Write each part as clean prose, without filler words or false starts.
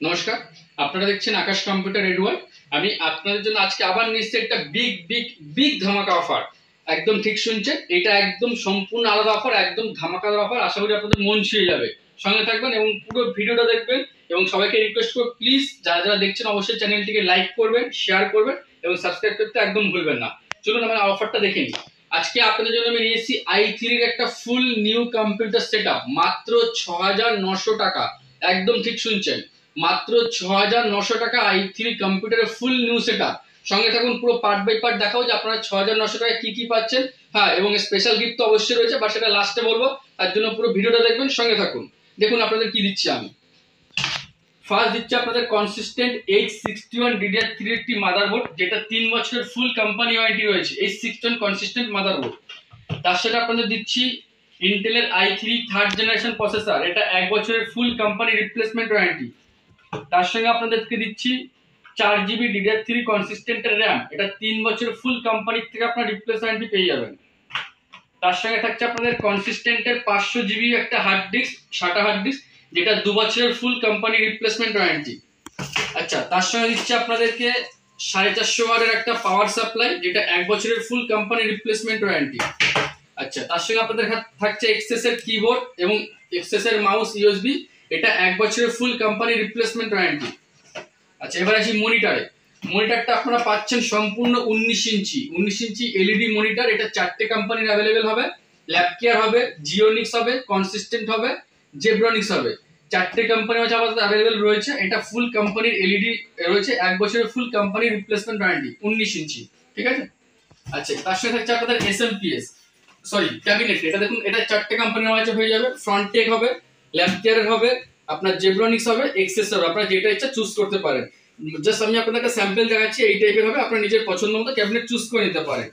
নমস্কার, আপনারা দেখছেন আকাশ কম্পিউটার এডওয়ার্ড। আমি আপনাদের জন্য আজকে আবার নিশ্চয়ই একটা বিগ ধামাকা অফার। একদম ঠিক শুনছেন, এটা একদম সম্পূর্ণ আলাদা অফার, একদম ধামাকাদার অফার। আশা করি আপনাদের মন ছুঁয়ে যাবে। সঙ্গে থাকবেন এবং পুরো ভিডিওটা দেখবেন। এবং সবাইকে রিকোয়েস্ট করব, প্লিজ যারা যারা দেখছেন অবশ্যই চ্যানেলটিকে লাইক করবেন, শেয়ার করবেন এবং সাবস্ক্রাইব করতে একদম ভুলবেন না। চলুন আমরা অফারটা দেখে নিই। আজকে আপনাদের জন্য আমি নিয়েছি i3 এর একটা ফুল নিউ কম্পিউটার সেটআপ, মাত্র ৬৯০০ টাকা। একদম ঠিক শুনছেন, মাত্র ৬৯০০ টাকা i3 কম্পিউটারের ফুল নিউ সেটআপ। সঙ্গে থাকুন, পুরো পার্ট বাই পার্ট দেখাও যে আপনারা ৬৯০০ টাকায় কি কি পাচ্ছেন। হ্যাঁ, এবং স্পেশাল গিফট তো অবশ্যই রয়েছে, বাট সেটা লাস্টে বলবো। তার জন্য পুরো ভিডিওটা দেখবেন, সঙ্গে থাকুন। দেখুন আপনাদের কি দিচ্ছি আমি। ফার্স্ট দিচ্ছি আপনাদের কনসিস্টেন্ট H61 DDR3 একটি মাদারবোর্ড, যেটা ৩ বছরের ফুল কোম্পানি ওয়ারেন্টি রয়েছে। H61 consistent motherboard. তার সাথে আপনাদের দিচ্ছি ইন্টেলের i3 থার্ড জেনারেশন প্রসেসর, এটা ১ বছরের ফুল কোম্পানি রিপ্লেসমেন্ট ওয়ারেন্টি। তার সঙ্গে আপনাদেরকে দিচ্ছি 4GB DDR3 কনসিস্টেন্টের র্যাম, এটা ৩ বছরের ফুল কোম্পানির থেকে আপনার রিপ্লেস ওয়ারেন্টি পেয়ে যাবেন। তার সঙ্গে থাকছে আপনাদের কনসিস্টেন্টের 500GB একটা hard disk, SATA hard disk, যেটা 2 বছরের ফুল কোম্পানি রিপ্লেসমেন্ট ওয়ারেন্টি। আচ্ছা, তার সঙ্গে দিচ্ছি আপনাদেরকে 450 ওয়াটের একটা পাওয়ার সাপ্লাই, যেটা 1 বছরের ফুল কোম্পানি রিপ্লেসমেন্ট ওয়ারেন্টি। আচ্ছা, তার সঙ্গে আপনাদের থাকছে এক্সেস এর কিবোর্ড এবং এক্সেস এর মাউস USB, এটা 1 বছরের ফুল কোম্পানি রিপ্লেসমেন্ট ওয়ারেন্টি। আচ্ছা, এবার আসি মনিটরে। মনিটরটা আপনারা পাচ্ছেন সম্পূর্ণ 19 ইঞ্চি এলইডি মনিটর, এটা 4টে কোম্পানির অ্যাভেলেবেল হবে। ল্যাবকেয়ার হবে, জিওনিক্স হবে, কনসিস্টেন্ট হবে, জেব্রনিক্স হবে। 4টে কোম্পানি আছে আমাদের অ্যাভেলেবেল রয়েছে। এটা ফুল কোম্পানির এলইডি রয়েছে, 1 বছরের ফুল কোম্পানি রিপ্লেসমেন্ট ওয়ারেন্টি, 19 ইঞ্চি। ঠিক আছে। আচ্ছা, তার সাথে থাকছে আপনাদের SMPS ক্যাবিনেট। এটা দেখুন, এটা 4টে কোম্পানির মাঝে হয়ে যাবে। ফ্রন্টেক হবে, ল্যাবকেয়ারের হবে, আপনার জেব্রনিক্স হবে, এক্সেস হবে। আপনারা যেটা ইচ্ছা চুজ করতে পারেন। জাস্ট আমি আপনাদেরকে স্যাম্পল দেখাচ্ছি, এই টাইপের হবে। আপনার নিজের পছন্দ মতো ক্যাবিনেট চুজ করে নিতে পারেন।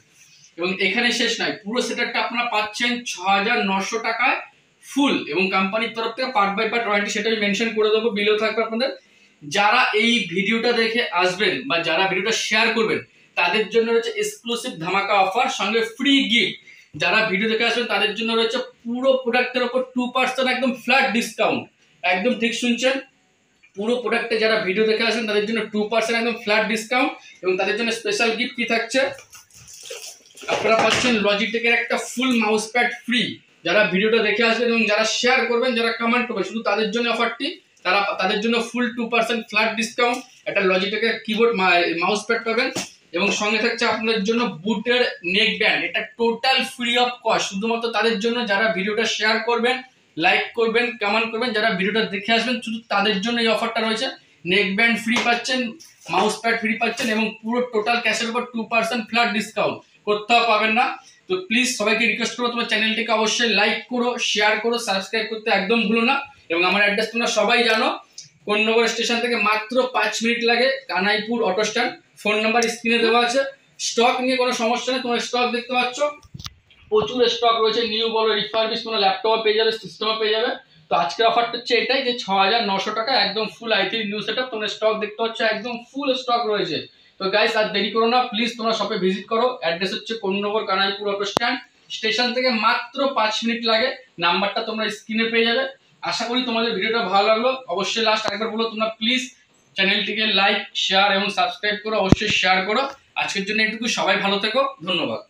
এবং এখানে শেষ নয়, পুরো সেটআপটা আপনারা পাচ্ছেন ৬৯০০ টাকায় ফুল, এবং কোম্পানির তরফ থেকে পার্ট বাই পার্ট ওয়ারেন্টি, সেটা আমি মেনশন করে দেবো, বিলেও থাকবে আপনাদের। যারা এই ভিডিওটা দেখে আসবেন বা যারা ভিডিওটা শেয়ার করবেন, তাদের জন্য রয়েছে এক্সক্লুসিভ ধামাকা অফার, সঙ্গে ফ্রি গিফট। যারা ভিডিও দেখে আসবেন তাদের জন্য রয়েছে পুরো প্রোডাক্টের উপর 2% একদম ফ্ল্যাট ডিসকাউন্ট। একদম ঠিক শুনছেন, পুরো প্রোডাক্টে যারা ভিডিও দেখে আসবেন তাদের জন্য 2% একদম ফ্ল্যাট ডিসকাউন্ট। এবং তাদের জন্য স্পেশাল গিফট কি থাকছে, আপনারা পাচ্ছেন লজিটেকের একটা ফুল মাউস প্যাড ফ্রি। যারা ভিডিওটা দেখে আসবেন এবং যারা শেয়ার করবেন, যারা কমেন্ট করবেন, শুধু তাদের জন্য অফারটি। তাদের জন্য ফুল 2% ফ্ল্যাট ডিসকাউন্ট, একটা লজিটেকের কিবোর্ড মাউস প্যাড পাবেন। এবং সঙ্গে থাকছে আপনাদের জন্য বুটের নেক ব্যান্ড, এটা টোটাল ফ্রি অফ কস্ট, শুধুমাত্র তাদের জন্য যারা ভিডিওটা শেয়ার করবেন, লাইক করবেন, কমেন্ট করবেন, যারা ভিডিওটা দেখে আসবেন, শুধু তাদের জন্য এই অফারটা রয়েছে। নেক ব্যান্ড ফ্রি পাচ্ছেন, মাউস প্যাড ফ্রি পাচ্ছেন, এবং পুরো টোটাল ক্যাশের উপর 2% ফ্ল্যাট ডিসকাউন্ট। কোথাও পাবেন না। তো প্লিজ সবাইকে রিকোয়েস্ট করবো, তোমার চ্যানেলটিকে অবশ্যই লাইক করো, শেয়ার করো, সাবস্ক্রাইব করতে একদম ভুলো না। এবং আমার অ্যাড্রেস তোমরা সবাই জানো, কোন্নগর স্টেশন থেকে মাত্র 5 মিনিট লাগে, Kanaipur auto stand. Phone number স্ক্রিনে দেওয়া আছে। স্টক নিয়ে কোনো সমস্যা নেই, তোমরা স্টক দেখতে পাচ্ছ, প্রচুর স্টক রয়েছে। নিউ বলো, রিফারবিশ, কোনো ল্যাপটপও পেয়ে যাবে, সিস্টেমও পেয়ে যাবে। তো আজকের অফারটা হচ্ছে এটাই, যে ৬৯০০ টাকা একদম ফুল i3 নিউ সেটআপ। তোমরা স্টক দেখতে পাচ্ছ, একদম ফুল স্টক রয়েছে। তো গাইস, আর দেরি করো না, প্লিজ তোমরা শপে ভিজিট করো। অ্যাড্রেস হচ্ছে Konnagar Kanaipur auto stand. Station থেকে মাত্র 5 মিনিট লাগে। নাম্বারটা তোমরা স্ক্রিনে পেয়ে যাবে। আশা করি তোমাদের ভিডিওটা ভালো লাগলো। অবশ্যই লাস্ট আরেকবার বলো, তোমরা প্লিজ চ্যানেলটিকে লাইক, শেয়ার এবং সাবস্ক্রাইব করো, অবশ্যই শেয়ার করো। আজকের জন্য এটুকু, সবাই ভালো থেকো, ধন্যবাদ।